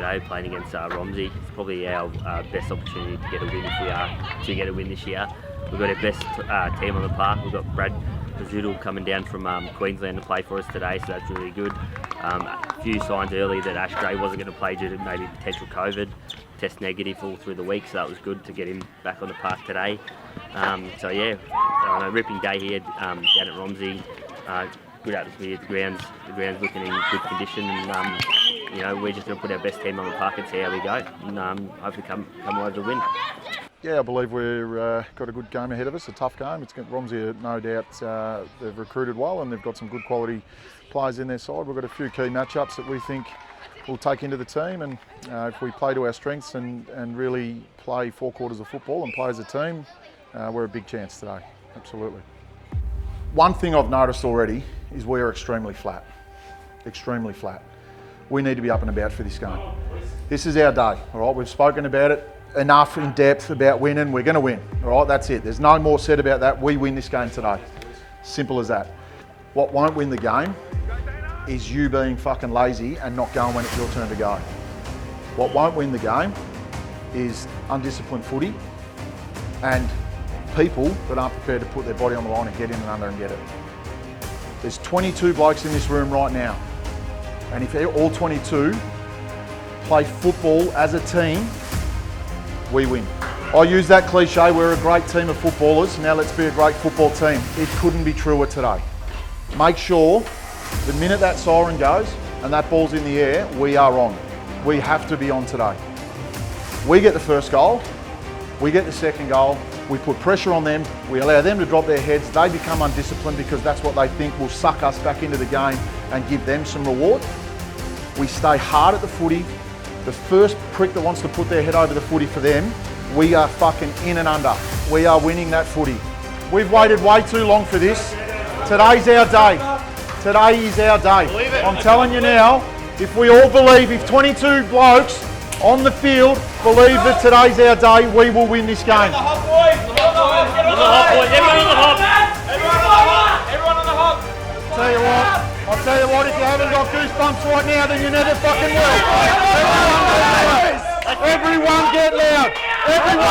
today, playing against Romsey. It's probably our best opportunity to get a win if we are to get a win this year. We've got our best team on the park. We've got Brad Zoodle coming down from Queensland to play for us today, so that's really good. A few signs early that Ash Gray wasn't going to play due to maybe potential COVID. Test negative all through the week, so that was good to get him back on the park today. So yeah, on a ripping day here down at Romsey. Good atmosphere. The ground's looking in good condition, and we're just going to put our best team on the park and see how we go, and hopefully come away with a win. Yeah, I believe we've got a good game ahead of us, a tough game. It's Romsey, no doubt, they've recruited well and they've got some good quality players in their side. We've got a few key matchups that we think we'll take into the team, and if we play to our strengths and really play 4 quarters of football and play as a team, we're a big chance today, absolutely. One thing I've noticed already is we are extremely flat, extremely flat. We need to be up and about for this game. This is our day, all right? We've spoken about it enough in depth about winning. We're going to win, all right? That's it. There's no more said about that. We win this game today. Simple as that. What won't win the game is you being fucking lazy and not going when it's your turn to go. What won't win the game is undisciplined footy and people that aren't prepared to put their body on the line and get in and under and get it. There's 22 blokes in this room right now, and if all 22 play football as a team, we win. I use that cliche, we're a great team of footballers, now let's be a great football team. It couldn't be truer today. Make sure the minute that siren goes and that ball's in the air, we are on. We have to be on today. We get the first goal, we get the second goal, we put pressure on them, we allow them to drop their heads, they become undisciplined because that's what they think will suck us back into the game and give them some reward. We stay hard at the footy. The first prick that wants to put their head over the footy for them, we are fucking in and under. We are winning that footy. We've waited way too long for this. Today's our day. Today is our day. I'm telling you now, if we all believe, if 22 blokes on the field believe that today's our day, we will win this game. I'll tell you what, if you haven't got goosebumps right now, then you never fucking will. Everyone get loud. Everyone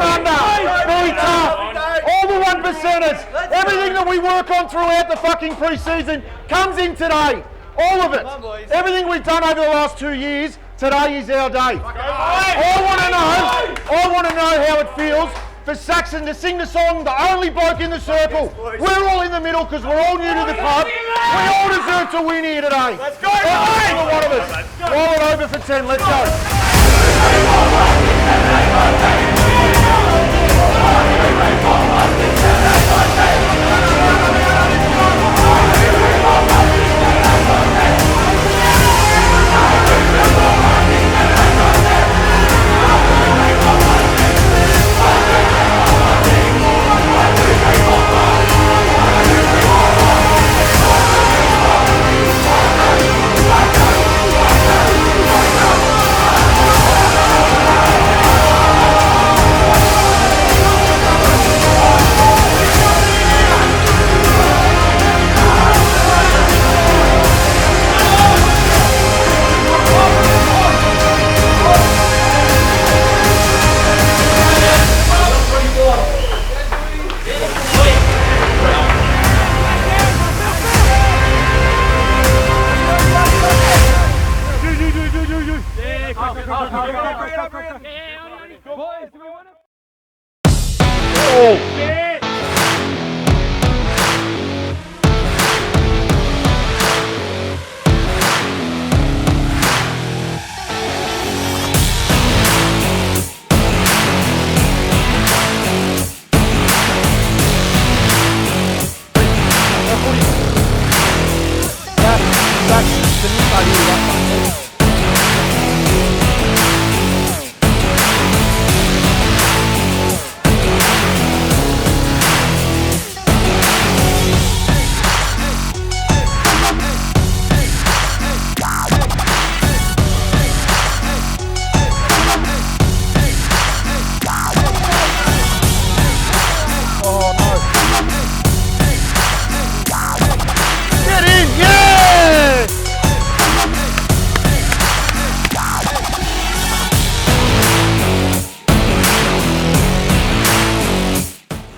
under. Very tough. All the 1%ers. Everything that we work on throughout the fucking pre-season comes in today. All of it. Everything we've done over the last 2 years, today is our day. I want to know how it feels for Saxon to sing the song, The Only Bloke in the Circle. We're all in the middle because we're all new to the club. We all deserve to win here today. Let's go, every single one of us. Roll it over for 10, let's go.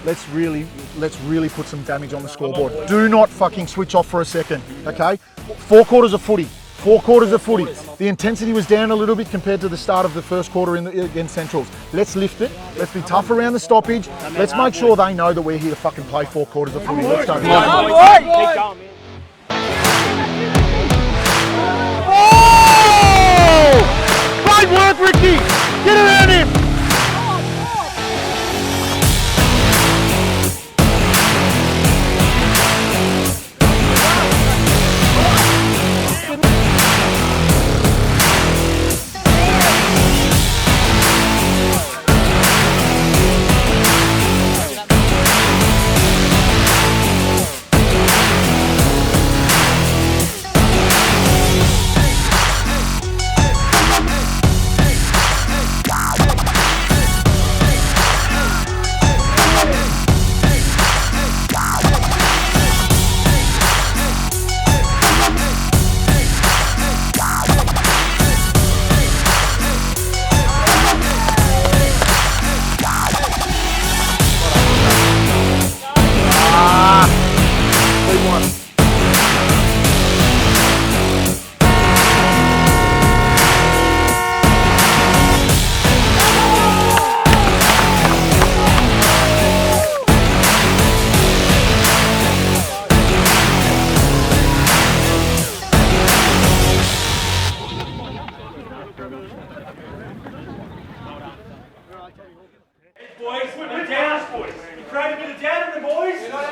let's really put some damage on the scoreboard. Do not fucking switch off for a second, okay? 4 quarters of footy. 4 quarters of footy. The intensity was down a little bit compared to the start of the first quarter against Centrals. Let's lift it. Let's be tough around the stoppage. Let's make sure they know that we're here to fucking play 4 quarters of footy. Let's go. Keep going, man. Oh! Great work, Ricky. Get around him.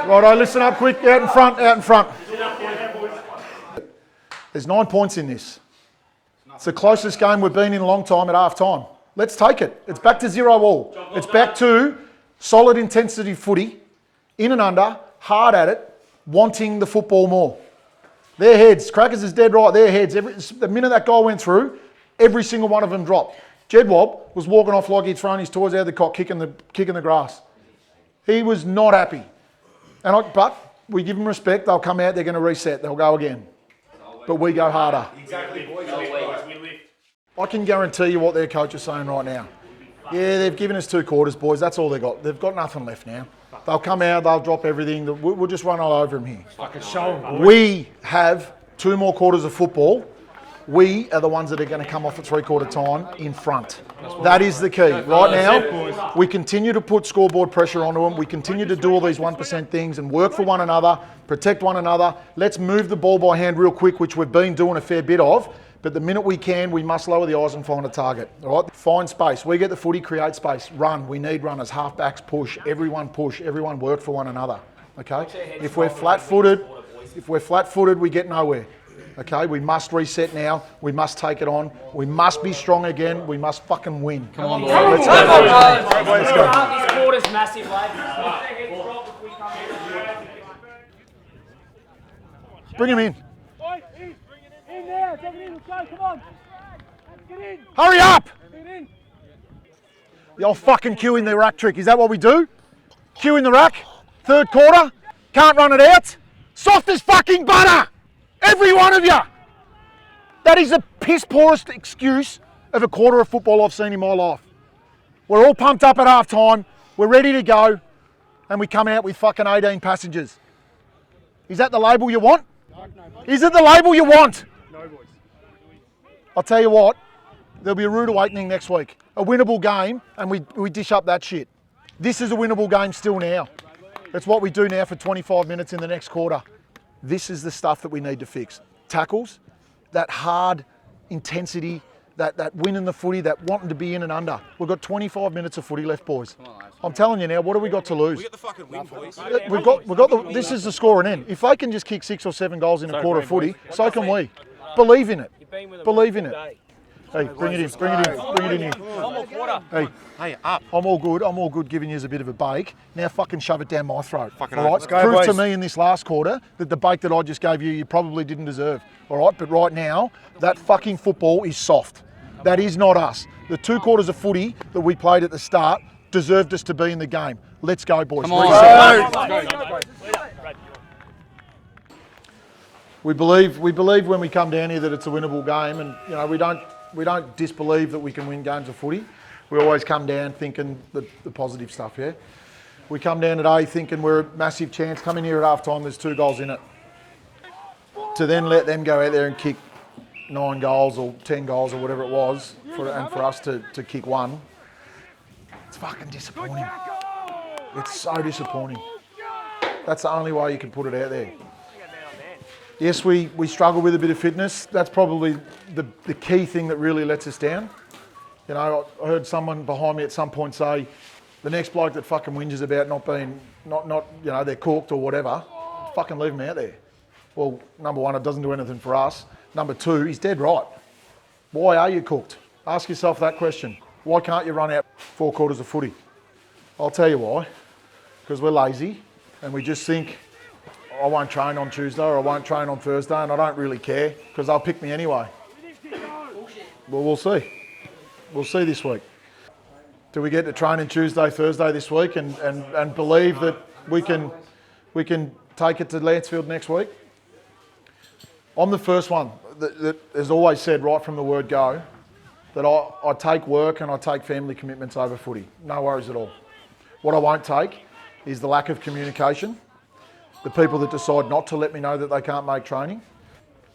Righto, listen up quick, out in front, out in front. There's 9 points in this. It's the closest game we've been in a long time at half time. Let's take it. It's back to 0-all. It's back to solid intensity footy, in and under, hard at it, wanting the football more. Their heads, Crackers is dead right, their heads. The minute that goal went through, every single one of them dropped. Jedwab was walking off like he'd thrown his toys out of the cock, kicking the grass. He was not happy. But we give them respect. They'll come out, they're going to reset, they'll go again. But we go harder. Exactly, boys. I can guarantee you what their coach is saying right now. Yeah, they've given us 2 quarters, boys. That's all they got. They've got nothing left now. They'll come out, they'll drop everything. We'll just run all over them here. Fucking show them, we have 2 more quarters of football. We are the ones that are going to come off at 3/4 time in front. That is the key. Right now, we continue to put scoreboard pressure onto them. We continue to do all these 1% things and work for one another, protect one another. Let's move the ball by hand real quick, which we've been doing a fair bit of. But the minute we can, we must lower the eyes and find a target. All right? Find space. We get the footy, create space. Run. We need runners. Halfbacks push. Everyone push. Everyone work for one another. Okay? If we're flat-footed, we get nowhere. Okay, we must reset now. We must take it on. We must be strong again. We must fucking win. Come on, boys. Let's go. Let's go. This quarter's massive, lad. Bring him in. In there, take it in, let's go, come on. Get in. Hurry up. Get in. The old fucking queue in the rack trick. Is that what we do? Queue in the rack. 3rd quarter. Can't run it out. Soft as fucking butter. Every one of you. That is the piss poorest excuse of a quarter of football I've seen in my life. We're all pumped up at half time. We're ready to go. And we come out with fucking 18 passengers. Is that the label you want? Is it the label you want? No, boys. I'll tell you what, there'll be a rude awakening next week. A winnable game, and we dish up that shit. This is a winnable game still now. That's what we do now for 25 minutes in the next quarter. This is the stuff that we need to fix. Tackles, that hard intensity, that win in the footy, that wanting to be in and under. We've got 25 minutes of footy left, boys. I'm telling you now, what have we got to lose? We get the fucking win, boys. This is the scoring end. If they can just kick 6 or 7 goals in a quarter of footy, so can we. Believe in it. Believe in it. Hey, bring it in. Hey, up. I'm all good giving you a bit of a bake. Now fucking shove it down my throat. Fucking all right? let's go, Prove boys. to me in this last quarter that the bake that I just gave you, you probably didn't deserve. All right? But right now, that fucking football is soft. That is not us. The 2 quarters of footy that we played at the start deserved us to be in the game. Let's go, boys. Come on. We believe when we come down here that it's a winnable game, and you know we don't disbelieve that we can win games of footy. We always come down thinking the positive stuff. Yeah, We come down today thinking we're a massive chance. Come in here at half time, there's 2 goals in it. To then let them go out there and kick 9 goals or 10 goals or whatever it was, for us to kick 1, it's fucking disappointing. It's so disappointing. That's the only way you can put it out there. Yes, we struggle with a bit of fitness. That's probably the key thing that really lets us down. You know, I heard someone behind me at some point say, the next bloke that fucking whinges about not being, you know, they're cooked or whatever, fucking leave them out there. Well, number 1, it doesn't do anything for us. Number 2, he's dead right. Why are you cooked? Ask yourself that question. Why can't you run out 4 quarters of footy? I'll tell you why. Because we're lazy and we just think, I won't train on Tuesday or I won't train on Thursday, and I don't really care because they'll pick me anyway. Well, we'll see. We'll see this week. Do we get to train on Tuesday, Thursday this week and believe that we can take it to Lancefield next week? I'm the first one that has always said right from the word go that I take work and I take family commitments over footy. No worries at all. What I won't take is the lack of communication, the people that decide not to let me know that they can't make training,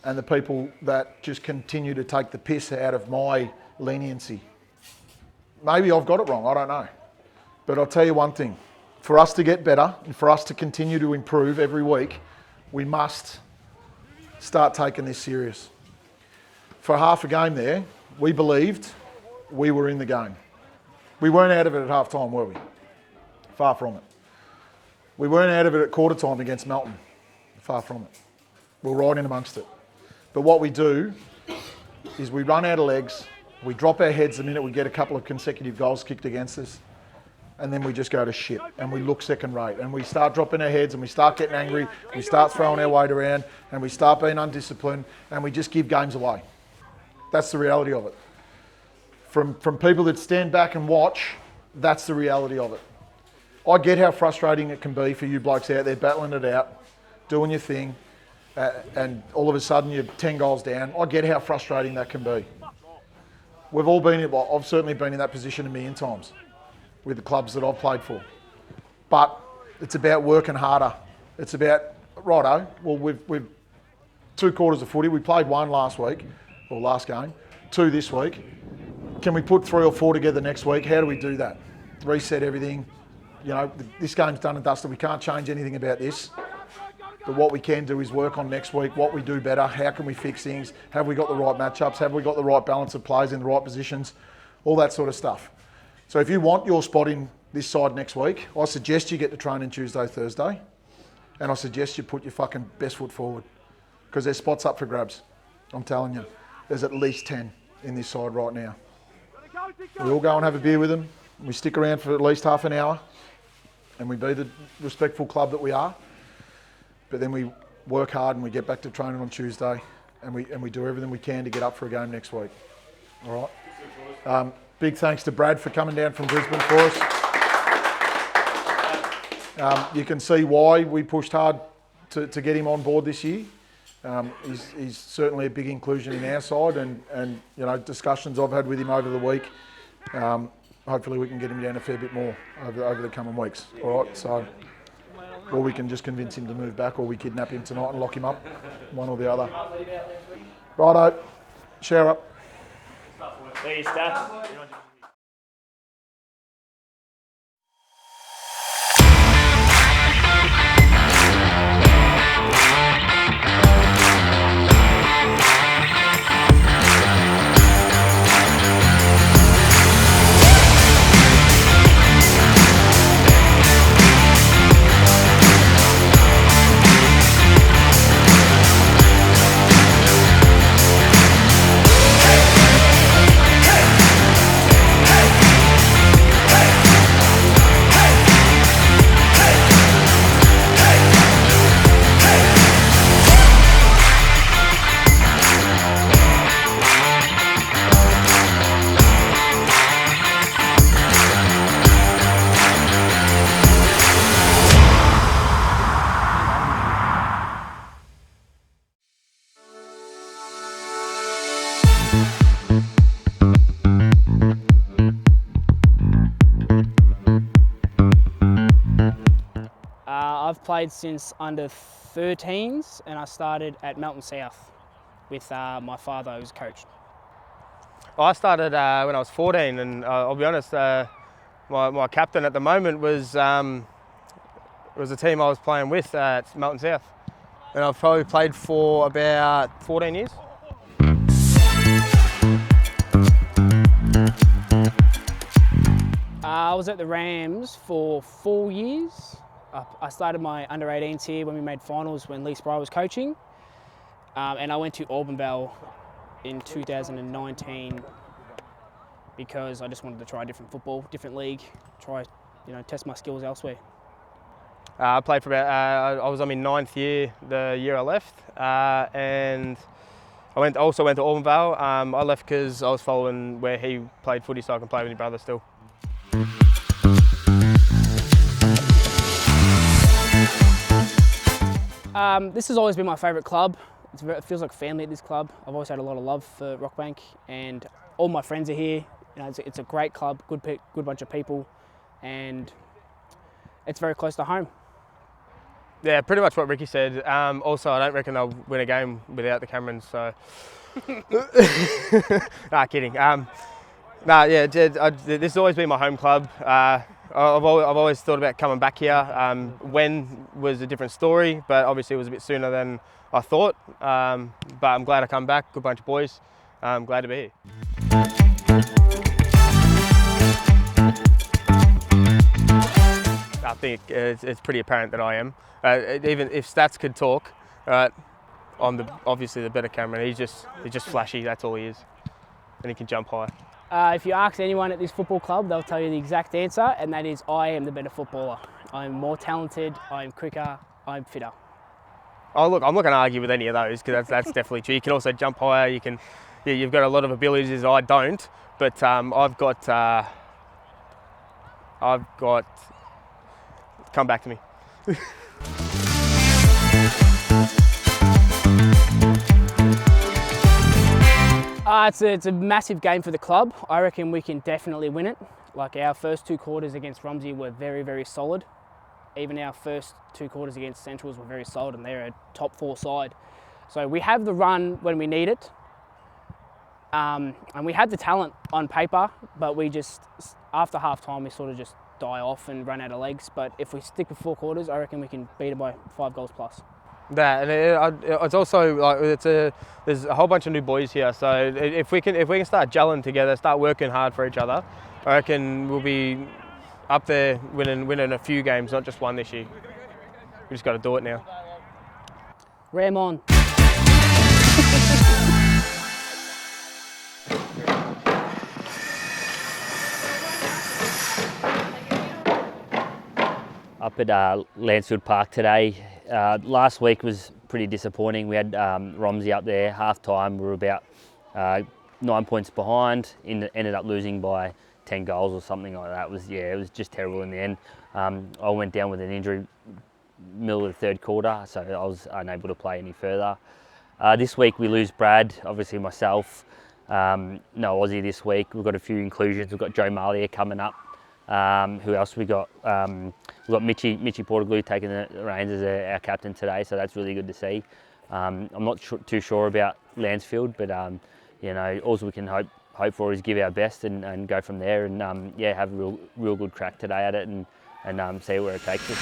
and the people that just continue to take the piss out of my leniency. Maybe I've got it wrong, I don't know. But I'll tell you one thing, for us to get better and for us to continue to improve every week, we must start taking this serious. For half a game there, we believed we were in the game. We weren't out of it at half time, were we? Far from it. We weren't out of it at quarter time against Melton. Far from it. We're right in amongst it. But what we do is we run out of legs, we drop our heads the minute we get a couple of consecutive goals kicked against us, and then we just go to shit and we look second rate and we start dropping our heads and we start getting angry, we start throwing our weight around and we start being undisciplined and we just give games away. That's the reality of it. From people that stand back and watch, that's the reality of it. I get how frustrating it can be for you blokes out there battling it out, doing your thing, and all of a sudden you're 10 goals down. I get how frustrating that can be. We've all been in, well, I've certainly been in that position a million times with the clubs that I've played for. But it's about working harder. It's about, righto, well, we've 2 quarters of footy. We played 1 last week, or last game, 2 this week. Can we put 3 or 4 together next week? How do we do that? Reset everything. You know, this game's done and dusted. We can't change anything about this. But what we can do is work on next week, what we do better, how can we fix things, have we got the right matchups, have we got the right balance of players in the right positions, all that sort of stuff. So if you want your spot in this side next week, I suggest you get to train on Tuesday, Thursday, and I suggest you put your fucking best foot forward because there's spots up for grabs. I'm telling you, there's at least 10 in this side right now. We all go and have a beer with them, we stick around for at least half an hour, and we be the respectful club that we are. But then we work hard and we get back to training on Tuesday and we do everything we can to get up for a game next week. All right. Big thanks to Brad for coming down from Brisbane for us. You can see why we pushed hard to get him on board this year. He's certainly a big inclusion in our side and you know, discussions I've had with him over the week. Hopefully we can get him down a fair bit more over the coming weeks. All right, so. Or we can just convince him to move back, or we kidnap him tonight and lock him up, one or the other. Righto, shower up. There you start. played since under 13s, and I started at Melton South with my father, who's a coach. I started when I was 14, and I'll be honest, my captain at the moment was the team I was playing with at Melton South, and I've probably played for about 14 years. I was at the Rams for 4 years. I started my under 18s here when we made finals when Lee Spry was coaching, and I went to Auburn in 2019 because I just wanted to try different football, different league, test my skills elsewhere. I played for about, I was on my 9th year, the year I left, and I also went to Auburn. I left because I was following where he played footy so I can play with my brother still. This has always been my favourite club. It feels like family at this club. I've always had a lot of love for Rockbank, and all my friends are here. It's a great club, good bunch of people, and it's very close to home. Yeah, pretty much what Ricky said. Also, I don't reckon I'll win a game without the Camerons, so... Nah, kidding. This has always been my home club. I've always thought about coming back here. When was a different story, but obviously it was a bit sooner than I thought. But I'm glad I come back, good bunch of boys. I'm glad to be here. I think it's pretty apparent that I am. Even if stats could talk, I'm obviously the better Cameron. He's just flashy, that's all he is. And he can jump high. If you ask anyone at this football club, they'll tell you the exact answer, and that is I am the better footballer. I'm more talented, I'm quicker, I'm fitter. Oh look, I'm not going to argue with any of those because that's definitely true. You can also jump higher. You've got a lot of abilities I don't, but I've got. Come back to me. It's a massive game for the club. I reckon we can definitely win it. Like our first 2 quarters against Romsey were very, very solid. Even our first 2 quarters against Centrals were very solid, and they're a top 4 side. So we have the run when we need it. And we had the talent on paper, but we just, after half time, we sort of just die off and run out of legs. But if we stick with 4 quarters, I reckon we can beat it by 5 goals plus. That, and it's also like there's a whole bunch of new boys here. So if we can start gelling together, start working hard for each other, I reckon we'll be up there winning a few games, not just one this year. We just got to do it now. Ram on. Up at Lancefield Park today. Last week was pretty disappointing. We had Romsey up there, half time. We were about 9 points behind, ended up losing by 10 goals or something like that. It was just terrible in the end. I went down with an injury middle of the 3rd quarter, so I was unable to play any further. This week we lose Brad, obviously myself. No Aussie this week. We've got a few inclusions. We've got Joe Marlier coming up. Who else we got? We've got Mitchy Portaglue taking the reins as our captain today, so that's really good to see. I'm not too sure about Lancefield, but all we can hope for is give our best and go from there, and have a real good crack today at it, and see where it takes us.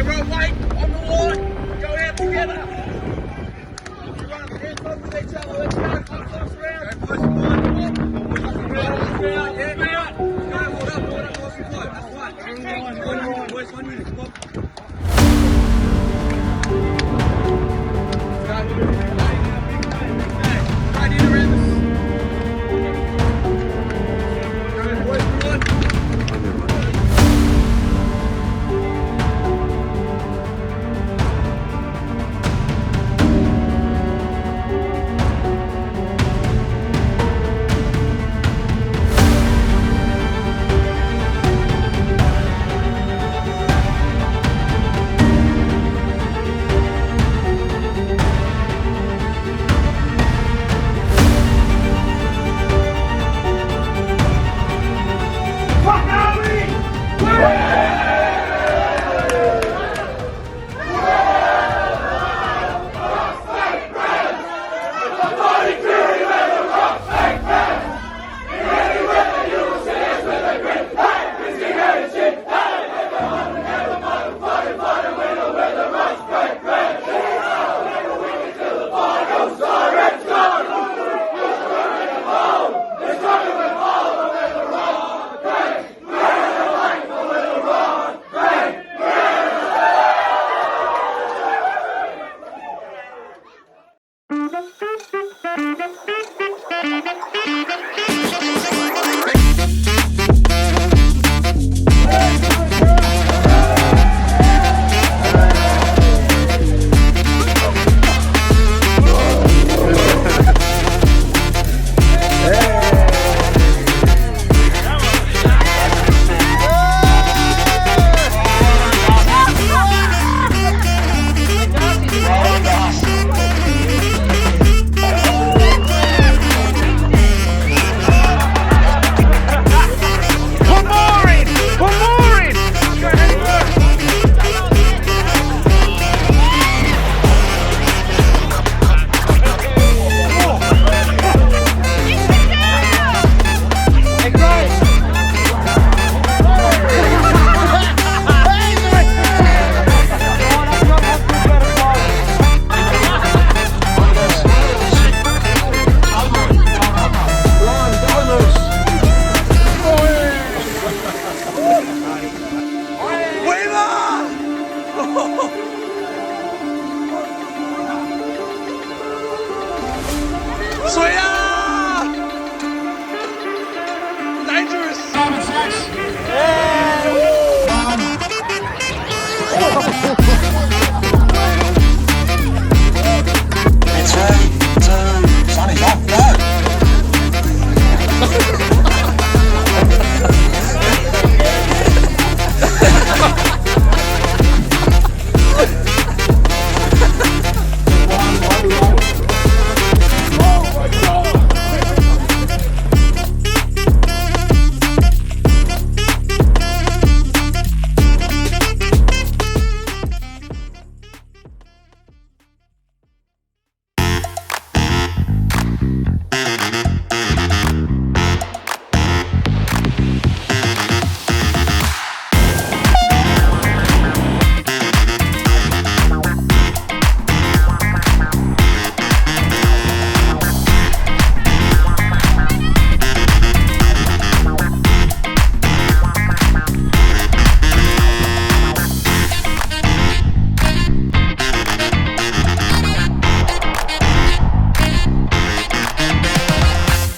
Everyone wait on the line. Go out together. You run hands on with each other. Let's go. Close round. Go push one. Yeah. Hold up. That's one. 1 minute. Come on.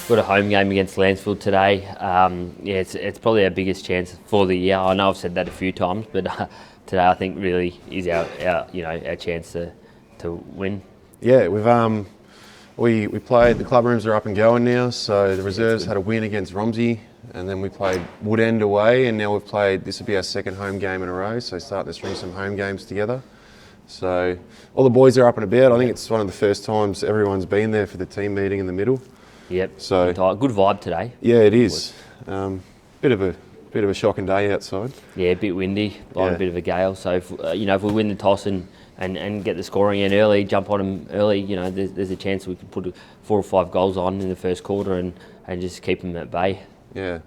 Got a home game against Lancefield today. It's probably our biggest chance for the year. I know I've said that a few times, but today I think really is our chance to win. Yeah, we played. The club rooms are up and going now. So the reserves had a win against Romsey, and then we played Woodend away, and now we've played. This will be our second home game in a row. So starting to string some home games together. So all the boys are up and about. I think it's one of the first times everyone's been there for the team meeting in the middle. Yep. So good vibe today. Yeah, it is. Bit of a shocking day outside. Yeah, a bit windy, a bit of a gale. So if we win the toss and get the scoring in early, jump on them early, there's a chance we could put 4 or 5 goals on in the first quarter and just keep them at bay. Yeah,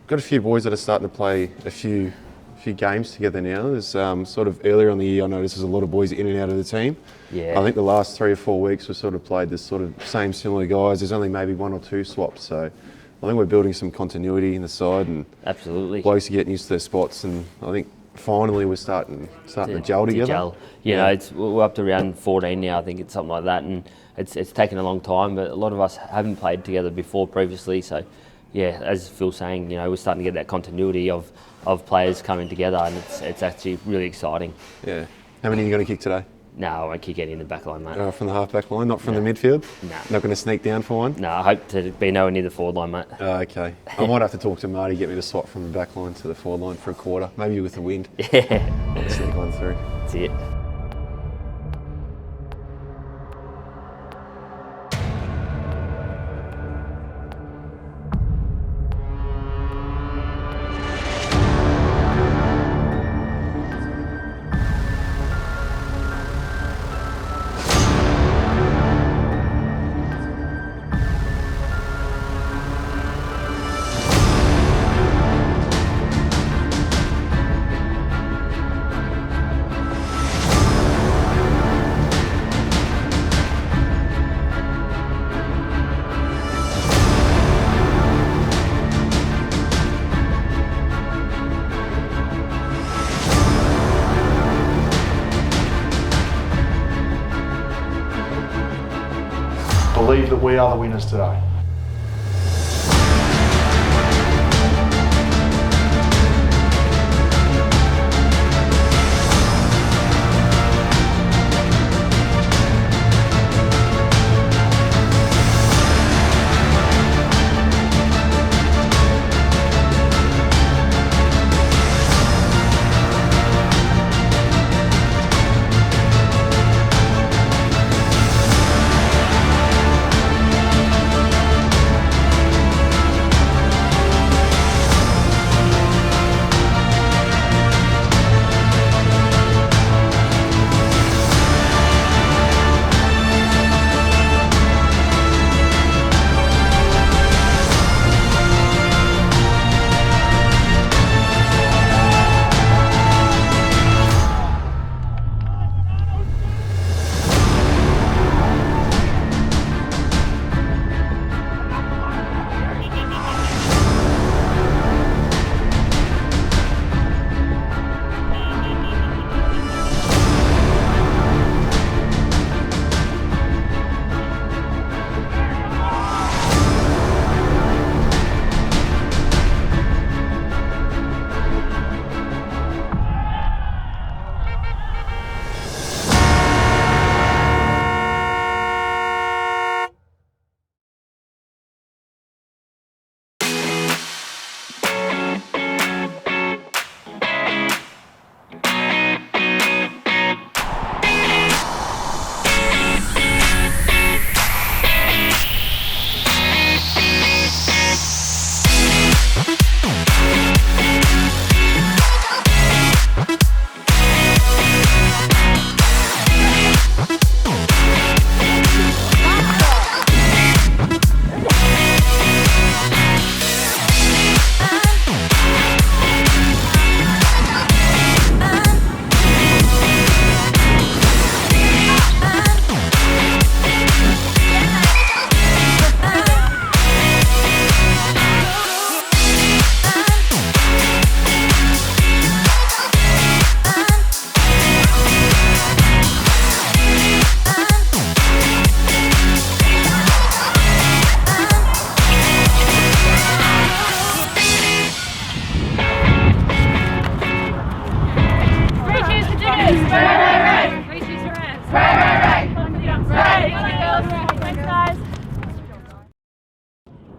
got a few boys that are starting to play a few few games together now. There's sort of earlier in the year I noticed there's a lot of boys in and out of the team. Yeah. I think the last 3 or 4 weeks we've sort of played this sort of same similar guys. There's only maybe 1 or 2 swaps, so I think we're building some continuity in the side, and Absolutely. blokes are getting used to their spots, and I think finally we're starting to gel together. Gel. You know, we're up to round 14 now, I think it's something like that, and it's taken a long time, but a lot of us haven't played together before previously, so yeah, as Phil's saying, you know, we're starting to get that continuity of players coming together, and it's actually really exciting. Yeah. How many are you going to kick today? No, I won't kick any in the back line, mate. From the half-back line, not from the midfield? No. Not going to sneak down for one? No, I hope to be nowhere near the forward line, mate. Okay. I might have to talk to Marty, get me to swap from the back line to the forward line for a quarter, maybe with the wind. Yeah. I'll sneak one through. That's it. Believe that we are the winners today.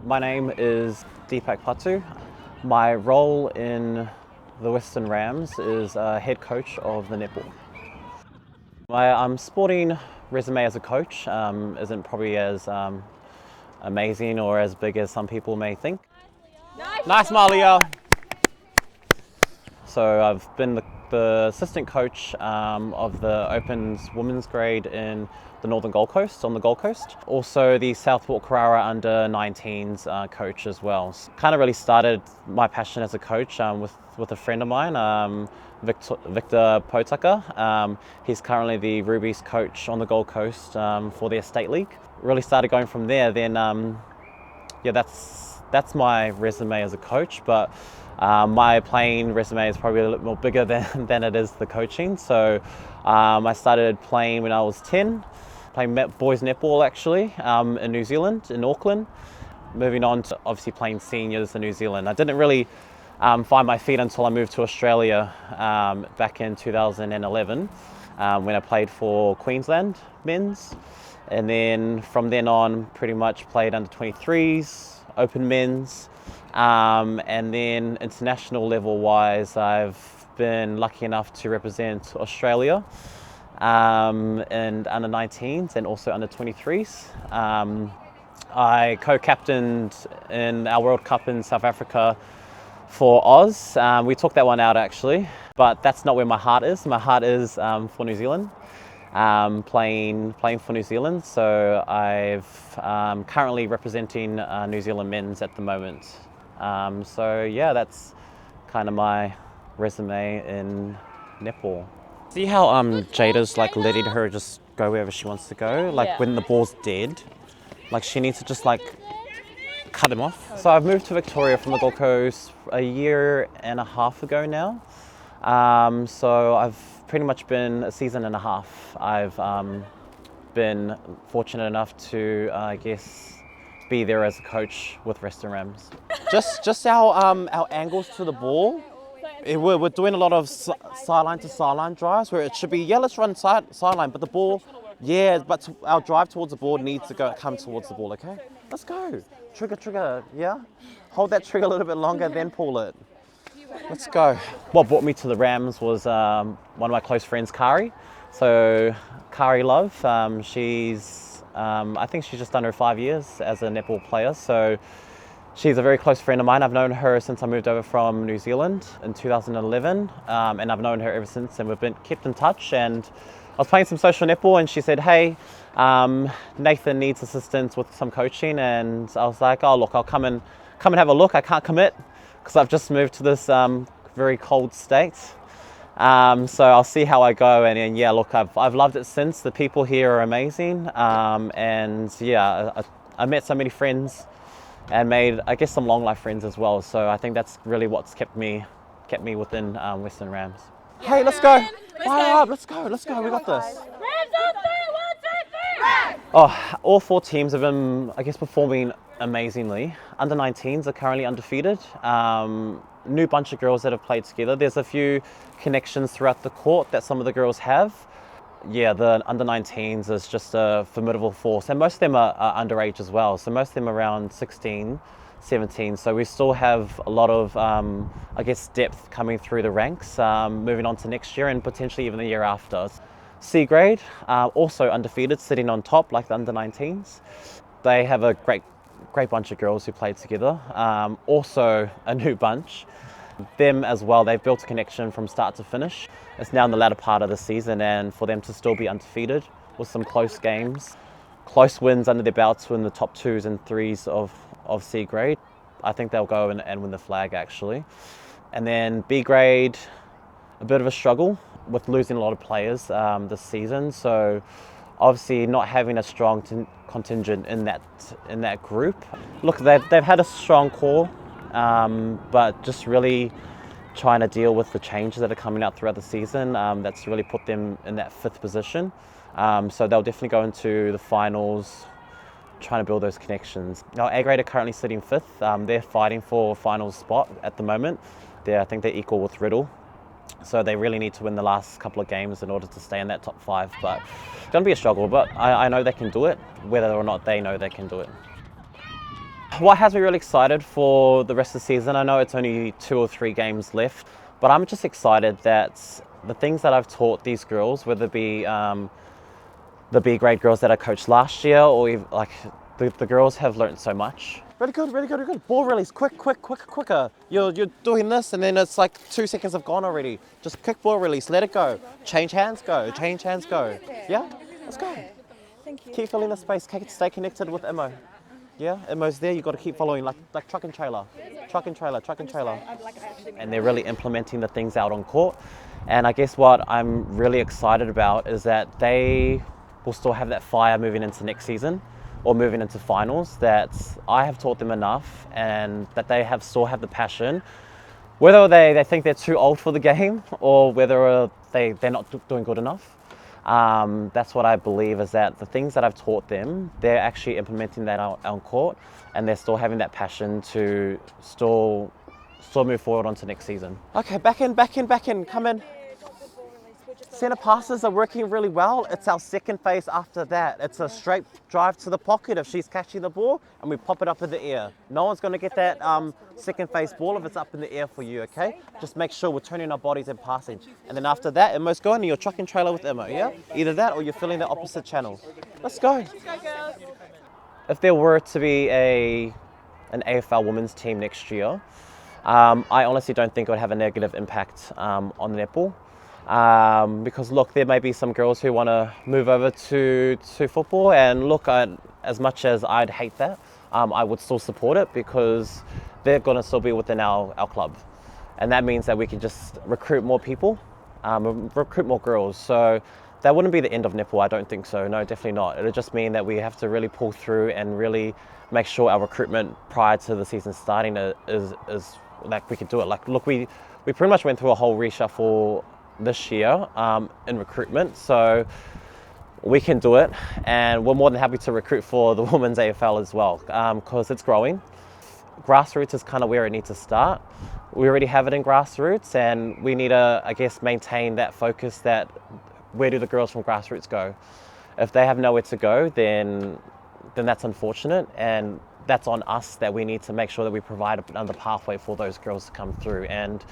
My name is Deepak Patu. My role in the Western Rams is head coach of the netball. My sporting resume as a coach isn't probably as amazing or as big as some people may think. Nice, Malia. So I've been the assistant coach of the Opens women's grade in the Northern Gold Coast, on the Gold Coast. Also the Southport Carrara under 19s coach as well. So kind of really started my passion as a coach with a friend of mine, Victor Potaka. He's currently the Rubies coach on the Gold Coast for the Estate League. Really started going from there. Then yeah, that's my resume as a coach, but my playing resume is probably a little more bigger than it is the coaching. So I started playing when I was 10, playing boys netball actually in New Zealand, in Auckland. Moving on to obviously playing seniors in New Zealand. I didn't really find my feet until I moved to Australia back in 2011 when I played for Queensland men's. And then from then on, pretty much played under 23s, open men's. And then international level wise, I've been lucky enough to represent Australia in under 19s and also under 23s. I co-captained in our World Cup in South Africa for Oz. We took that one out actually, but that's not where my heart is. My heart is for New Zealand, playing for New Zealand. So I've currently representing New Zealand men's at the moment. So yeah, that's kind of my resume in netball. See how Jada's like letting her just go wherever she wants to go? Like when the ball's dead, like she needs to just like cut him off. So I've moved to Victoria from the Gold Coast a year and a half ago now. So I've pretty much been a season and a half. I've been fortunate enough to, I guess, be there as a coach with Western Rams. Just our angles to the ball. We're doing a lot of sideline to sideline drives where it should be, yeah, let's run sideline, but the ball, yeah, but our drive towards the ball needs to come towards the ball, okay? Let's go. Trigger, yeah? Hold that trigger a little bit longer, then pull it. Let's go. What brought me to the Rams was one of my close friends, Kari. So Kari Love, she's, I think she's just under 5 years as a netball player. So she's a very close friend of mine. I've known her since I moved over from New Zealand in 2011, and I've known her ever since, and we've been kept in touch. And I was playing some social netball, and she said, "Hey, Nathan needs assistance with some coaching," and I was like, "Oh, look, I'll come and have a look. I can't commit because I've just moved to this very cold state, so I'll see how I go." And yeah, look, I've loved it since. The people here are amazing, and yeah, I met so many friends and made, I guess, some long life friends as well. So I think that's really what's kept me within Western Rams. Hey, let's go. Let's go. We got this. Rams on 3, 1, 2, 3. Oh, all 4 teams have been, I guess, performing amazingly. Under 19s are currently undefeated. New bunch of girls that have played together. There's a few connections throughout the court that some of the girls have. Yeah, the under 19s is just a formidable force, and most of them are underage as well. So most of them are around 16, 17. So we still have a lot of, I guess, depth coming through the ranks, moving on to next year and potentially even the year after. C grade, also undefeated, sitting on top like the under 19s. They have a great bunch of girls who played together. Also a new bunch. Them as well, they've built a connection from start to finish. It's now in the latter part of the season, and for them to still be undefeated with some close games, close wins under their belts in the top 2s and 3s of C grade, I think they'll go and win the flag actually. And then B grade, a bit of a struggle with losing a lot of players this season. So obviously not having a strong contingent in that group. Look, they've had a strong core, but just really trying to deal with the changes that are coming out throughout the season. That's really put them in that 5th position. So they'll definitely go into the finals, trying to build those connections. Now, A grade are currently sitting 5th. They're fighting for a finals spot at the moment. I think they're equal with Riddle. So they really need to win the last couple of games in order to stay in that top 5. But it's going to be a struggle, but I know they can do it, whether or not they know they can do it. What has me really excited for the rest of the season, I know it's only 2 or 3 games left, but I'm just excited that the things that I've taught these girls, whether it be the B grade girls that I coached last year, or even, like the girls have learned so much. Really good, really good, really good. Ball release, quicker. You're doing this and then it's like 2 seconds have gone already. Just quick ball release, let it go. Change hands, go. Yeah, let's go. Thank you. Keep filling the space, stay connected with Imo. Yeah, Imo's there, you've got to keep following like truck and trailer. And they're really implementing the things out on court. And I guess what I'm really excited about is that they will still have that fire moving into next season or moving into finals, that I have taught them enough and that they still have the passion. Whether they think they're too old for the game or whether they're not doing good enough. That's what I believe, is that the things that I've taught them, they're actually implementing that on court, and they're still having that passion to still move forward onto next season. Okay, back in, come in. Centre passes are working really well. It's our second phase after that. It's a straight drive to the pocket if she's catching the ball, and we pop it up in the air. No one's going to get that second phase ball if it's up in the air for you, okay? Just make sure we're turning our bodies and passing. And then after that, Imo's going and you're truck and trailer with Imo, yeah? Either that or you're filling the opposite channel. Let's go. Let's go, girls. If there were to be an AFL women's team next year, I honestly don't think it would have a negative impact on the netball. Because look, there may be some girls who want to move over to football, and look, as much as I'd hate that, I would still support it because they're going to still be within our club, and that means that we can just recruit more people, recruit more girls. So that wouldn't be the end of netball, I don't think so. No, definitely not. It'll just mean that we have to really pull through and really make sure our recruitment prior to the season starting is like we can do it. Like, look, we pretty much went through a whole reshuffle this year in recruitment, so we can do it, and we're more than happy to recruit for the women's AFL as well, because it's growing. Grassroots is kind of where it needs to start. We already have it in Grassroots, and we need to, I guess, maintain that focus, that where do the girls from Grassroots go? If they have nowhere to go, then that's unfortunate, and that's on us, that we need to make sure that we provide another pathway for those girls to come through. And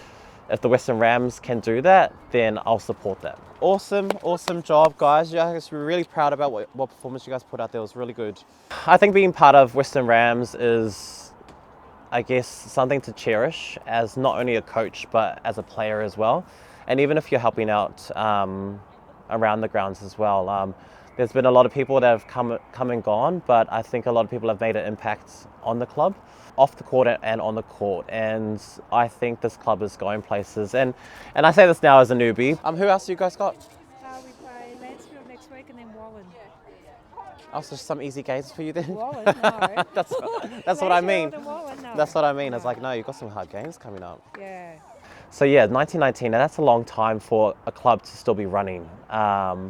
if the Western Rams can do that, then I'll support that. Awesome job, guys. We're really proud about what performance you guys put out there. It was really good. I think being part of Western Rams is, I guess, something to cherish as not only a coach, but as a player as well. And even if you're helping out around the grounds as well. There's been a lot of people that have come and gone, but I think a lot of people have made an impact on the club, off the court and on the court, and I think this club is going places. And I say this now as a newbie. Who else you guys got? We play Lancefield next week and then Wallen. Oh, so some easy games for you then? Wallen, no. That's what I mean. Wallen, no. That's what I mean. It's like, no, you've got some hard games coming up. Yeah. So yeah, 1919, and that's a long time for a club to still be running.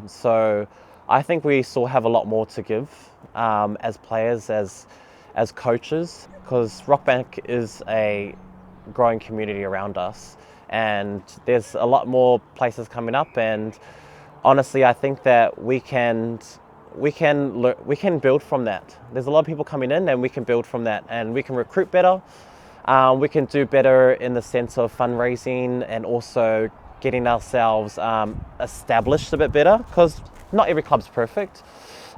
So I think we still have a lot more to give as players, as coaches, because Rockbank is a growing community around us, and there's a lot more places coming up. And honestly, I think that we can build from that. There's a lot of people coming in, and we can build from that, and we can recruit better. We can do better in the sense of fundraising and also getting ourselves established a bit better, because not every club's perfect.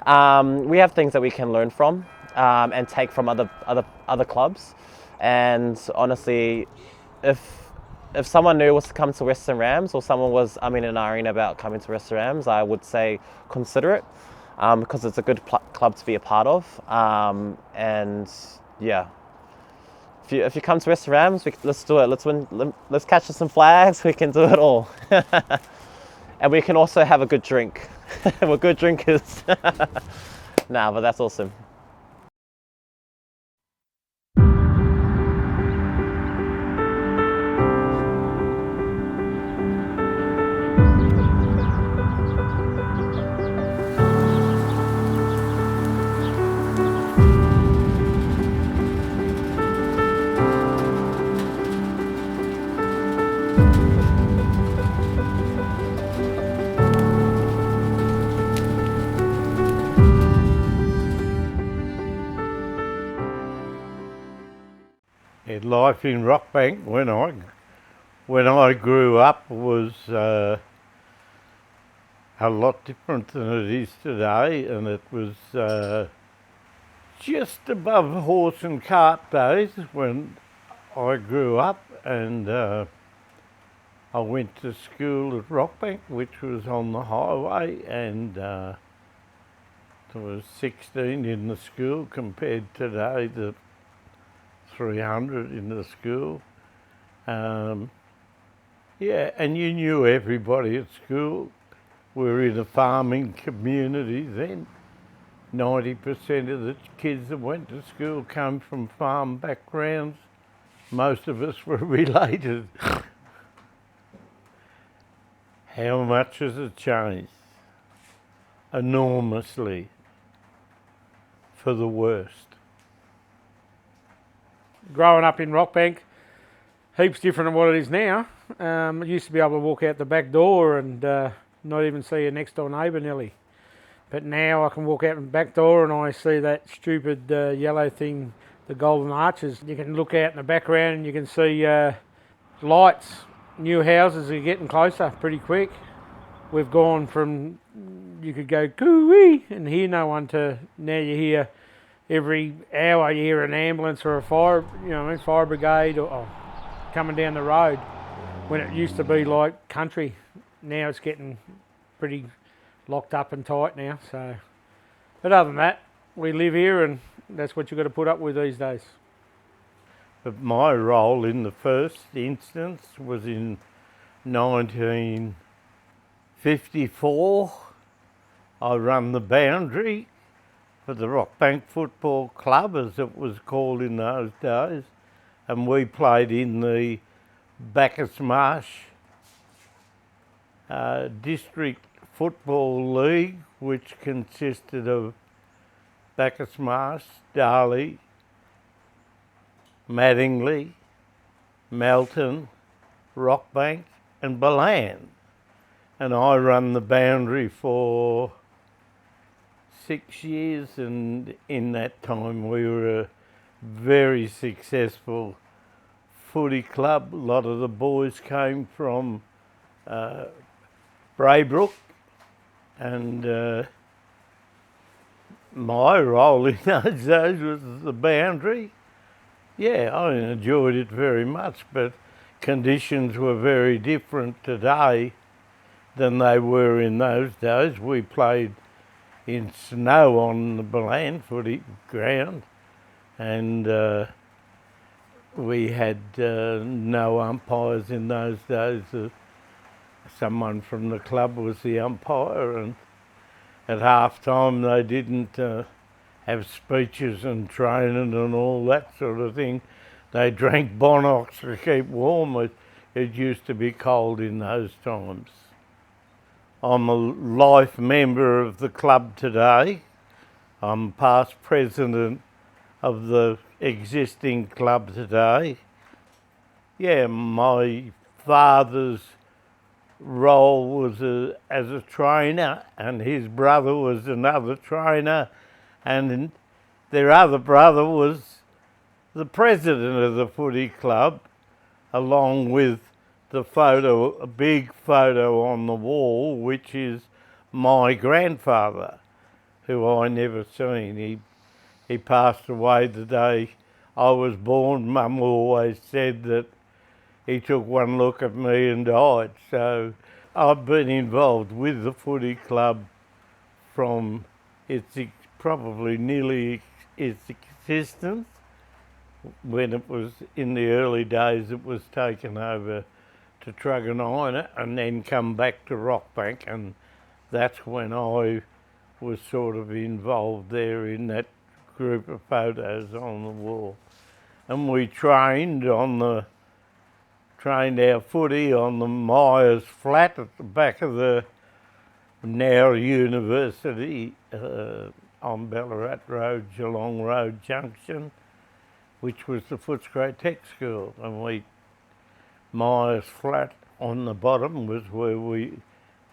We have things that we can learn from and take from other clubs. And honestly, if someone new was to come to Western Rams, or someone was and ahhing about coming to Western Rams, I would say consider it, because it's a good club to be a part of. And yeah, if you come to Western Rams, let's do it. Let's catch some flags. We can do it all. And we can also have a good drink. We're good drinkers. Nah, but that's awesome. Life in Rockbank when I grew up was a lot different than it is today, and it was just above horse and cart days when I grew up, and I went to school at Rockbank, which was on the highway, and there was 16 in the school compared today to 300 in the school. Yeah, and you knew everybody at school. We were in a farming community then. 90% of the kids that went to school came from farm backgrounds. Most of us were related. How much has it changed? Enormously. For the worst. Growing up in Rockbank, heaps different than what it is now. I used to be able to walk out the back door and not even see a next door neighbour nearly. But now I can walk out the back door and I see that stupid yellow thing, the golden arches. You can look out in the background and you can see lights. New houses are getting closer pretty quick. We've gone from, you could go coo-wee and hear no one, to now you hear every hour you hear an ambulance or a fire, fire brigade or coming down the road. When it used to be like country, now it's getting pretty locked up and tight now. So, but other than that, we live here and that's what you've got to put up with these days. But my role in the first instance was in 1954. I ran the boundary for the Rockbank Football Club, as it was called in those days, and we played in the Bacchus Marsh District Football League, which consisted of Bacchus Marsh, Darley, Mattingley, Melton, Rockbank and Ballan. And I ran the boundary for 6 years, and in that time we were a very successful footy club. A lot of the boys came from Braybrook, and my role in those days was the boundary. Yeah, I enjoyed it very much, but conditions were very different today than they were in those days. We played in snow on the Ballan footy ground, and we had no umpires in those days. Someone from the club was the umpire, and at half time they didn't have speeches and training and all that sort of thing. They drank Bonox to keep warm. It used to be cold in those times. I'm a life member of the club today. I'm past president of the existing club today. Yeah, my father's role was as a trainer, and his brother was another trainer, and their other brother was the president of the footy club, along with the photo, a big photo on the wall, which is my grandfather, who I never seen. He passed away the day I was born. Mum always said that he took one look at me and died. So I've been involved with the footy club from its probably nearly its existence. When it was in the early days, it was taken over to Truganina and then come back to Rockbank, and that's when I was sort of involved there in that group of photos on the wall. And we trained our footy on the Myers Flat at the back of the now university on Ballarat Road, Geelong Road Junction, which was the Footscray Tech School. And Myers Flat on the bottom was where we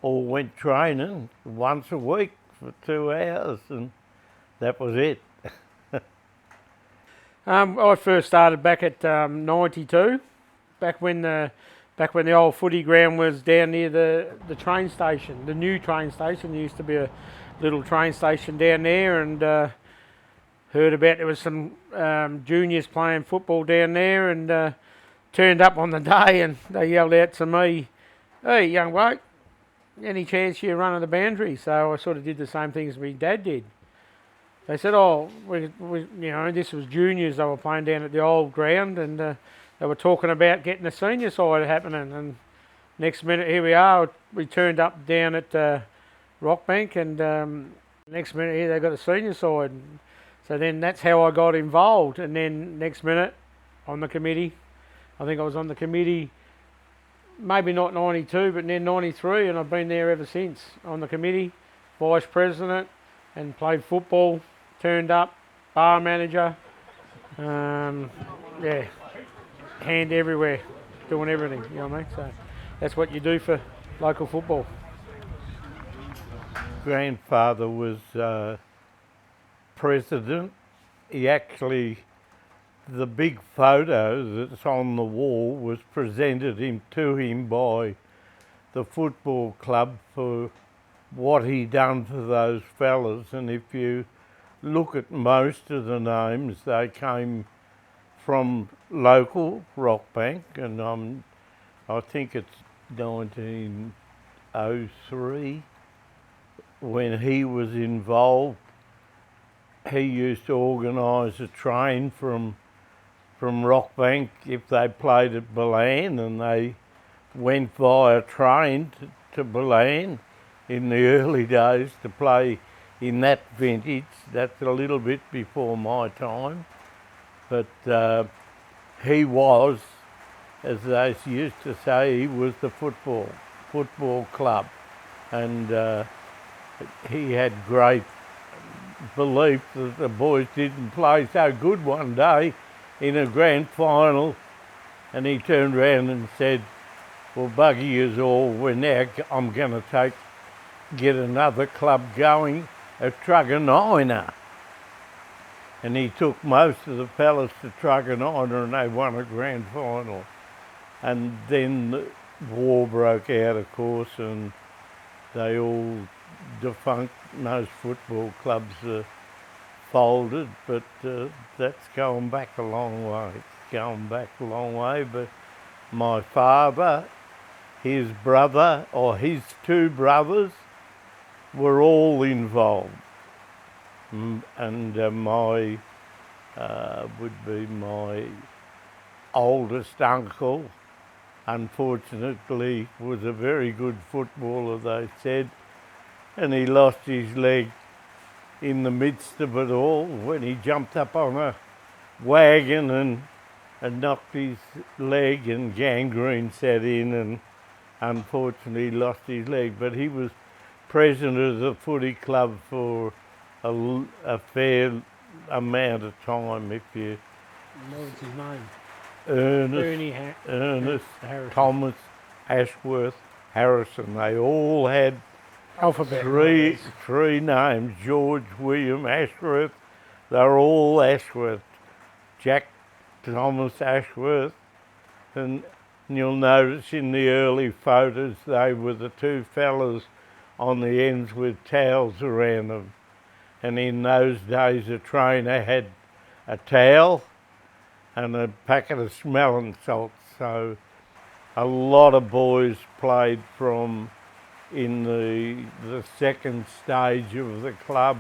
all went training once a week for 2 hours, and that was it. I first started back at 92, back when the old footy ground was down near the train station, the new train station. There used to be a little train station down there, and heard about there was some juniors playing football down there, and turned up on the day, and they yelled out to me, "Hey, young bloke, any chance you running the boundary?" So I sort of did the same thing as my dad did. They said, "Oh, this was juniors. They were playing down at the old ground, and they were talking about getting the senior side happening." And next minute, here we are. We turned up down at Rockbank, and next minute here they got the senior side. So then that's how I got involved. And then next minute, on the committee. I think I was on the committee, maybe not 92, but then 93, and I've been there ever since. On the committee, vice president, and played football, turned up, bar manager, yeah, hand everywhere, doing everything, you know what I mean? So that's what you do for local football. Grandfather was president. He actually, the big photo that's on the wall was presented to him by the football club for what he done for those fellas, and if you look at most of the names, they came from local Rockbank, and I think it's 1903 when he was involved. He used to organise a train from Rockbank if they played at Balan, and they went via train to Balan in the early days to play in that vintage. That's a little bit before my time, but he was, as they used to say, he was the football club, and he had great belief that the boys didn't play so good one day in a grand final, and he turned around and said, "Well, buggy is all, I'm going to get another club going at Truganina." And he took most of the fellas to Truganina, and they won a grand final. And then the war broke out, of course, and they all defunct. Most football clubs are folded, but that's going back a long way. It's going back a long way, but my father, his brother, or his two brothers, were all involved. And my oldest uncle, unfortunately, was a very good footballer, they said, and he lost his leg in the midst of it all when he jumped up on a wagon and knocked his leg, and gangrene set in, and unfortunately lost his leg. But he was president of the footy club for a fair amount of time. If you What was his name? Ernest, Harrison. Thomas, Ashworth, Harrison. They all had Alphabet. three names: George, William, Ashworth. They're all Ashworth. Jack Thomas Ashworth. And you'll notice in the early photos they were the two fellas on the ends with towels around them. And in those days a trainer had a towel and a packet of smelling salts. So a lot of boys played from in the second stage of the club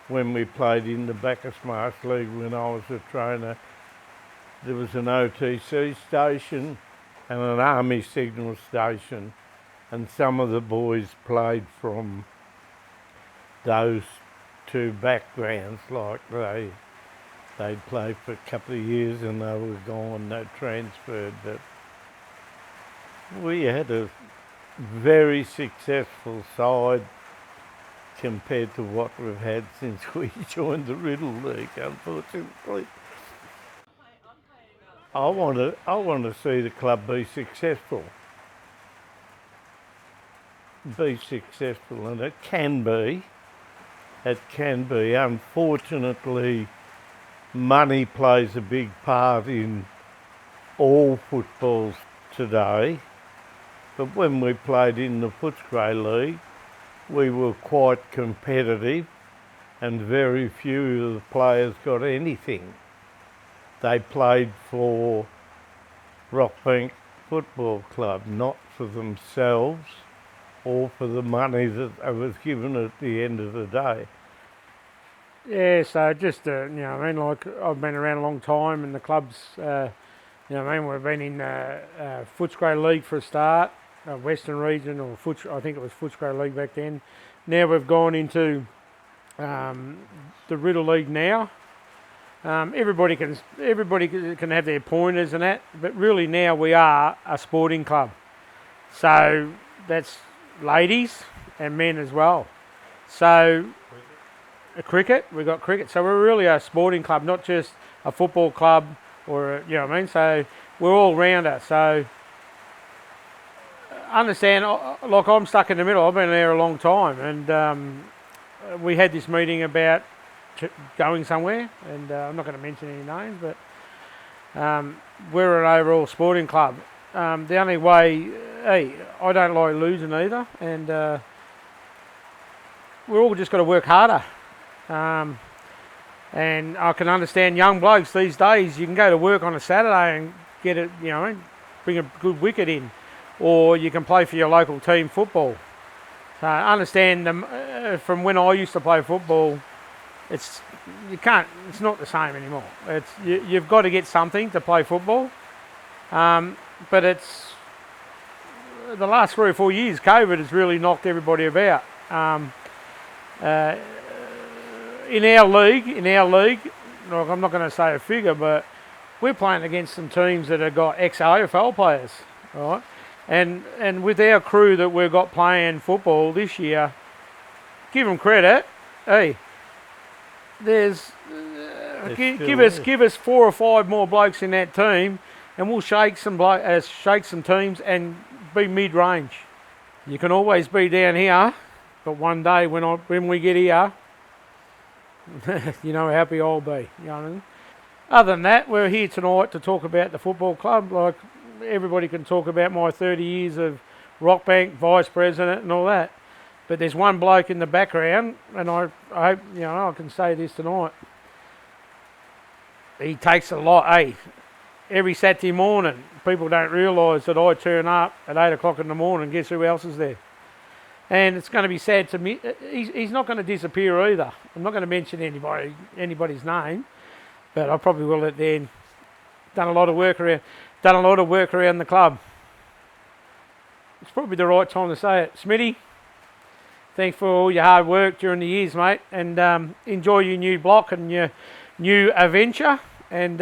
when we played in the Bacchus Marsh League when I was a trainer. There was an OTC station and an army signal station, and some of the boys played from those two backgrounds. Like they'd play for a couple of years and they were gone, they transferred. But we had a very successful side compared to what we've had since we joined the Riddle League, unfortunately. I want to see the club be successful. Be successful, and it can be. It can be. Unfortunately, money plays a big part in all footballs today. But when we played in the Footscray League, we were quite competitive, and very few of the players got anything. They played for Rockbank Football Club, not for themselves or for the money that was given at the end of the day. Yeah, so just, you know what I mean, like I've been around a long time and the club's, you know what I mean, we've been in Footscray League for a start, Western Region, or I think it was Footscray League back then. Now we've gone into the Riddle League now. Everybody can have their pointers and that, but really now we are a sporting club. So that's ladies and men as well. So cricket, we've got cricket. So we're really a sporting club, not just a football club or you know what I mean. So we're all rounder. So understand, like I'm stuck in the middle. I've been there a long time, and we had this meeting about going somewhere, and I'm not going to mention any names, but we're an overall sporting club. The only way, hey, I don't like losing either, and we're all just got to work harder. And I can understand young blokes these days, you can go to work on a Saturday and get it, you know, bring a good wicket in, or you can play for your local team football. So I understand them, from when I used to play football, it's not the same anymore. You've got to get something to play football, but it's the last 3 or 4 years. COVID has really knocked everybody about. In our league, like I'm not going to say a figure, but we're playing against some teams that have got ex-AFL players, right? And with our crew that we've got playing football this year, give them credit. Hey, there's give us 4 or 5 more blokes in that team, and we'll shake some teams and be mid-range. You can always be down here, but one day when we get here, you know how happy I'll be. You know what I mean? Other than that, we're here tonight to talk about the football club. Like everybody can talk about my 30 years of Rockbank, vice president, and all that. But there's one bloke in the background, and I hope you know I can say this tonight. He takes a lot. Hey, every Saturday morning, people don't realise that I turn up at 8 o'clock in the morning. Guess who else is there? And it's going to be sad to me. He's not going to disappear either. I'm not going to mention anybody's name, but I probably will at the end. Done a lot of work around the club. It's probably the right time to say it. Smitty, thanks for all your hard work during the years, mate, and enjoy your new block and your new adventure. And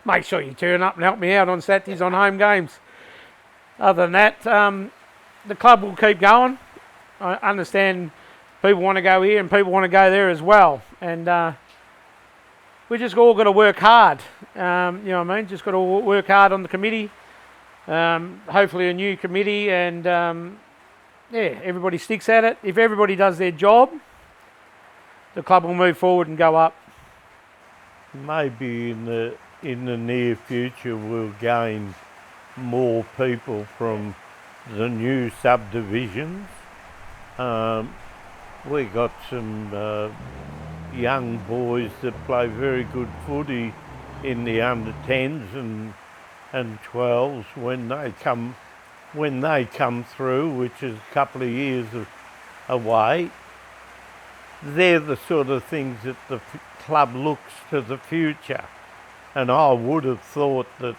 make sure you turn up and help me out on Saturdays on home games. Other than that, the club will keep going. I understand people want to go here and people want to go there as well. And we just all got to work hard. You know what I mean? Just got to work hard on the committee. Hopefully a new committee, and yeah, everybody sticks at it. If everybody does their job, the club will move forward and go up. Maybe in the near future we'll gain more people from the new subdivisions. We got some young boys that play very good footy in the under 10s and 12s when they come through, which is a couple of years away. They're the sort of things that the club looks to the future, and I would have thought that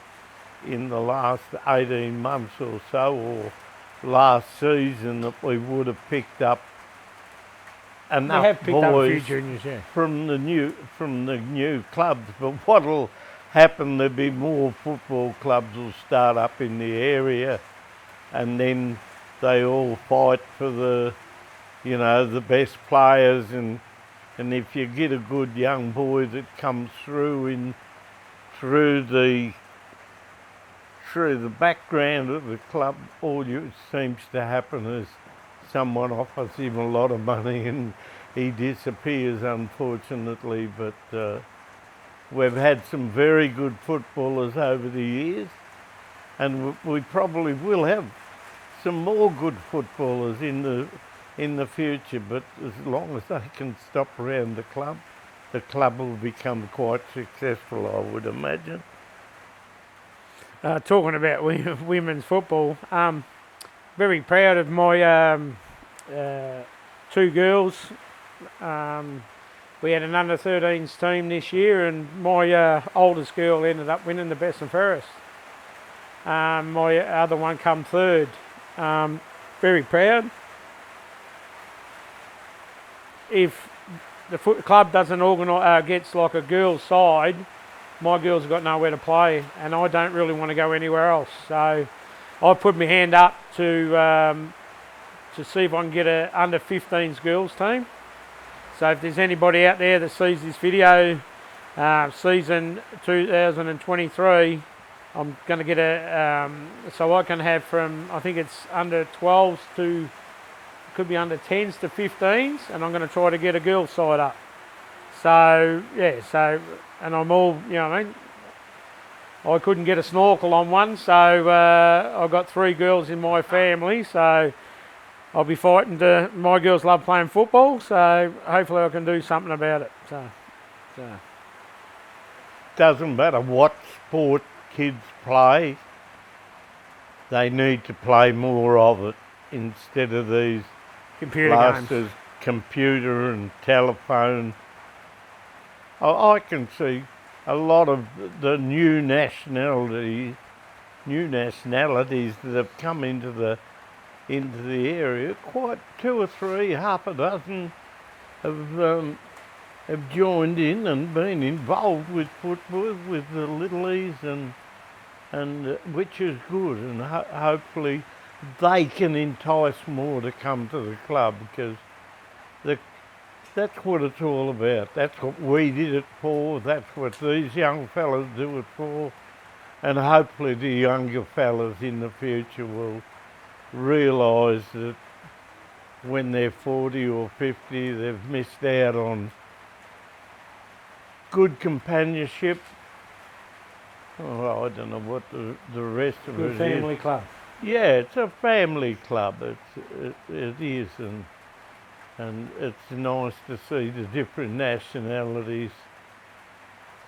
in the last 18 months or so, or last season, that we would have picked up enough boys from the new clubs. But what'll happen? There'll be more football clubs will start up in the area, and then they all fight for the best players. And if you get a good young boy that comes through the background of the club, all it seems to happen is someone offers him a lot of money and he disappears, unfortunately. But we've had some very good footballers over the years, and we probably will have some more good footballers in in the future, but as long as they can stop around the club will become quite successful, I would imagine. Talking about women's football, very proud of my two girls. We had an under-13s team this year, and my oldest girl ended up winning the best and fairest. My other one come third. Very proud. If the club doesn't gets like a girls' side, my girls have got nowhere to play, and I don't really want to go anywhere else. So I put my hand up to see if I can get a under-15s girls team. So if there's anybody out there that sees this video, season 2023, I'm going to get so I can have from, I think it's under 12s to, could be under 10s to 15s, and I'm going to try to get a girls side up. So, yeah, and I'm all, you know what I mean, I couldn't get a snorkel on one, so I've got 3 girls in my family, so I'll be fighting my girls love playing football, so hopefully I can do something about it. So. Doesn't matter what sport kids play, they need to play more of it instead of these computer games. Computer and telephone. I can see a lot of the new nationalities that have come into the area. Quite 2 or 3, half a dozen have joined in and been involved with football, with the Littlies, and which is good. And hopefully they can entice more to come to the club, because that's what it's all about. That's what we did it for. That's what these young fellas do it for. And hopefully the younger fellas in the future will realise that when they're 40 or 50, they've missed out on good companionship. Oh, I don't know what the rest of it is. Good family club. Yeah, it's a family club. It is, and it's nice to see the different nationalities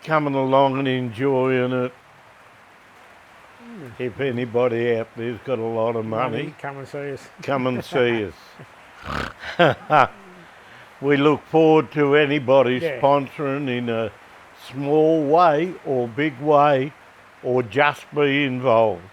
coming along and enjoying it. If anybody out there's got a lot of money, come and see us. Come and see us. We look forward to anybody sponsoring in a small way or big way, or just be involved.